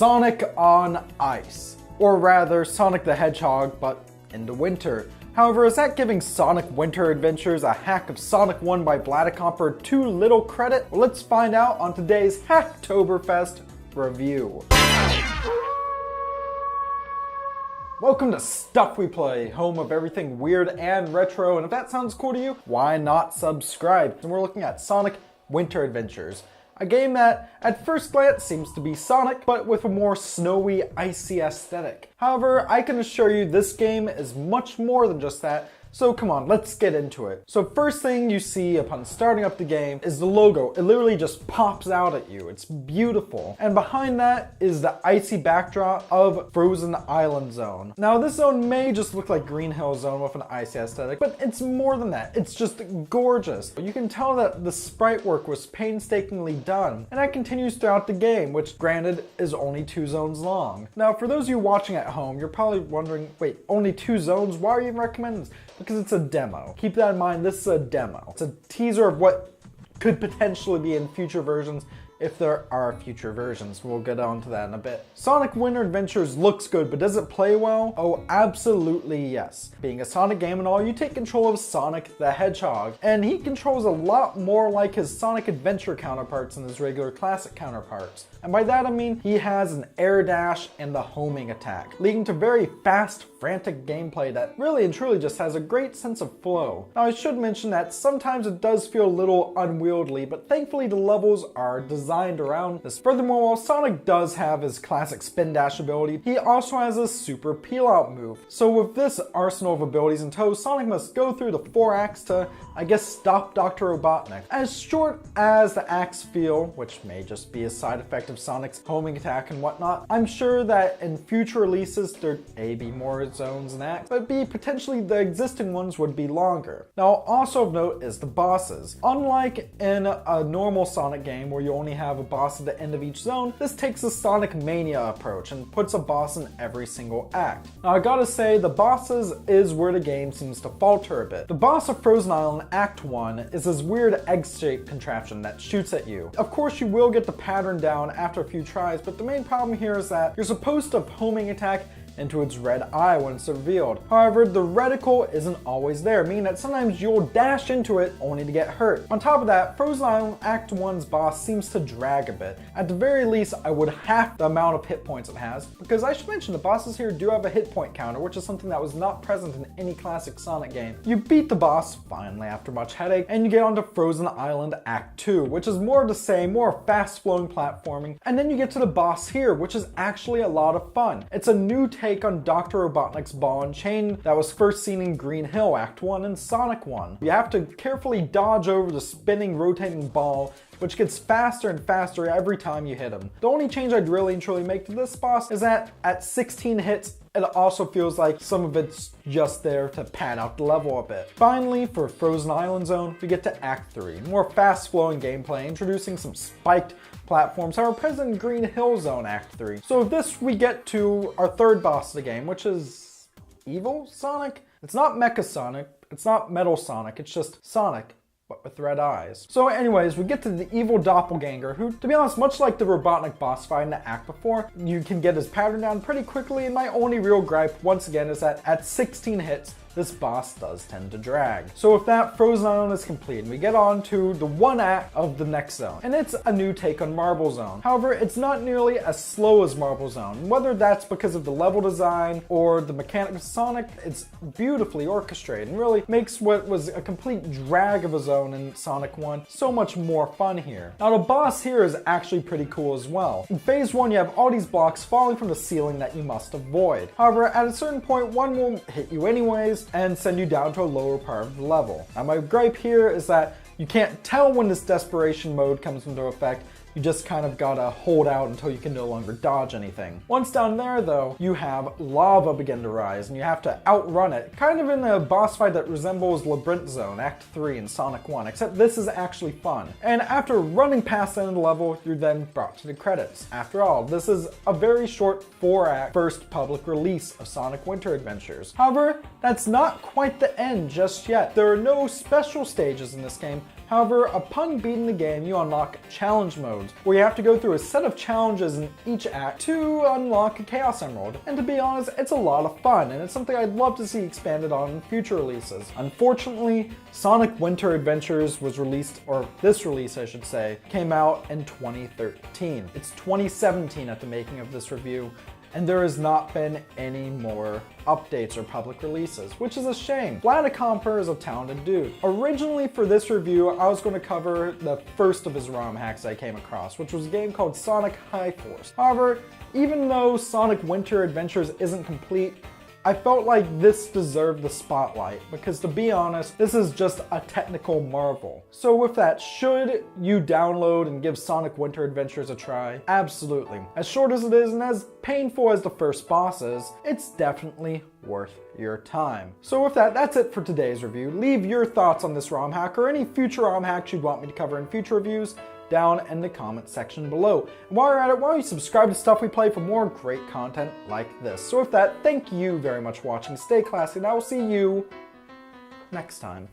Sonic on Ice. Or rather, Sonic the Hedgehog, but in the winter. However, is that giving Sonic Winter Adventures, a hack of Sonic 1 by vladikcomper, too little credit? Well, let's find out on today's Hacktoberfest review. Welcome to Stuff We Play, home of everything weird and retro, and if that sounds cool to you, why not subscribe? And we're looking at Sonic Winter Adventures, a game that at first glance seems to be Sonic, but with a more snowy, icy aesthetic. However, I can assure you this game is much more than just that. So come on, let's get into it. So first thing you see upon starting up the game is the logo. It literally just pops out at you. It's beautiful. And behind that is the icy backdrop of Frozen Island Zone. Now this zone may just look like Green Hill Zone with an icy aesthetic, but it's more than that. It's just gorgeous. You can tell that the sprite work was painstakingly done, and that continues throughout the game, which granted is only 2 zones long. Now for those of you watching at home, you're probably wondering, wait, only 2 zones? Why are you even recommending this? Because it's a demo. Keep that in mind, this is a demo. It's a teaser of what could potentially be in future versions, if there are future versions. We'll get on to that in a bit. Sonic Winter Adventures looks good, but does it play well? Oh, absolutely yes. Being a Sonic game and all, you take control of Sonic the Hedgehog, and he controls a lot more like his Sonic Adventure counterparts than his regular classic counterparts. And by that I mean he has an air dash and the homing attack, leading to very fast, frantic gameplay that really and truly just has a great sense of flow. Now I should mention that sometimes it does feel a little unwieldy, but thankfully the levels are designed around this. Furthermore, while Sonic does have his classic spin dash ability, he also has a super peel out move. So with this arsenal of abilities in tow, Sonic must go through the 4 acts to, I guess, stop Dr. Robotnik. As short as the acts feel, which may just be a side effect of Sonic's homing attack and whatnot, I'm sure that in future releases there'd A, be more zones and acts, but B, potentially the existing ones would be longer. Now also of note is the bosses. Unlike in a normal Sonic game where you only have a boss at the end of each zone, this takes a Sonic Mania approach and puts a boss in every single act. Now I gotta say, the bosses is where the game seems to falter a bit. The boss of Frozen Island Act 1 is this weird egg-shaped contraption that shoots at you. Of course you will get the pattern down after a few tries, but the main problem here is that you're supposed to homing attack into its red eye when it's revealed. However, the reticle isn't always there, meaning that sometimes you'll dash into it only to get hurt. On top of that, Frozen Island Act 1's boss seems to drag a bit. At the very least, I would half the amount of hit points it has, because I should mention the bosses here do have a hit point counter, which is something that was not present in any classic Sonic game. You beat the boss, finally after much headache, and you get onto Frozen Island Act 2, which is more of the same, more fast-flowing platforming, and then you get to the boss here, which is actually a lot of fun. It's a new take on Dr. Robotnik's ball and chain that was first seen in Green Hill Act 1 and Sonic 1. You have to carefully dodge over the spinning, rotating ball, which gets faster and faster every time you hit him. The only change I'd really and truly make to this boss is that at 16 hits, it also feels like some of it's just there to pad out the level a bit. Finally, for Frozen Island Zone, we get to Act 3, more fast-flowing gameplay, introducing some spiked platforms that are present in Green Hill Zone Act 3. So with this, we get to our third boss of the game, which is Evil Sonic? It's not Mecha Sonic, it's not Metal Sonic, it's just Sonic, but with red eyes. So anyways, we get to the evil doppelganger, who, to be honest, much like the Robotnik boss fight in the act before, you can get his pattern down pretty quickly, and my only real gripe, once again, is that at 16 hits, this boss does tend to drag. So with that, Frozen Island is complete, and we get on to the 1 act of the next zone. And it's a new take on Marble Zone. However, it's not nearly as slow as Marble Zone. Whether that's because of the level design or the mechanics of Sonic, it's beautifully orchestrated and really makes what was a complete drag of a zone in Sonic 1 so much more fun here. Now the boss here is actually pretty cool as well. In phase 1, you have all these blocks falling from the ceiling that you must avoid. However, at a certain point, one will hit you anyways and send you down to a lower part of the level. Now my gripe here is that you can't tell when this desperation mode comes into effect. You just kind of gotta hold out until you can no longer dodge anything. Once down there though, you have lava begin to rise and you have to outrun it, kind of in a boss fight that resembles Labyrinth Zone Act 3 in Sonic 1, except this is actually fun. And after running past the end of the level, you're then brought to the credits. After all, this is a very short 4-act first public release of Sonic Winter Adventures. However, that's not quite the end just yet. There are no special stages in this game, However, upon beating the game, you unlock challenge modes, where you have to go through a set of challenges in each act to unlock a Chaos Emerald. And to be honest, it's a lot of fun, and it's something I'd love to see expanded on in future releases. Unfortunately, Sonic Winter Adventures was released, or this release I should say, came out in 2013. It's 2017 at the making of this review, and there has not been any more updates or public releases, which is a shame. vladikcomper is a talented dude. Originally for this review, I was going to cover the first of his ROM hacks I came across, which was a game called Sonic High Force. However, even though Sonic Winter Adventures isn't complete, I felt like this deserved the spotlight, because to be honest, this is just a technical marvel. So with that, should you download and give Sonic Winter Adventures a try? Absolutely. As short as it is and as painful as the first boss is, it's definitely worth your time. So with that, that's it for today's review. Leave your thoughts on this ROM hack or any future ROM hacks you'd want me to cover in future reviews down in the comment section below. And while you're at it, why don't you subscribe to Stuff We Play for more great content like this. So with that, thank you very much for watching, stay classy, and I will see you next time.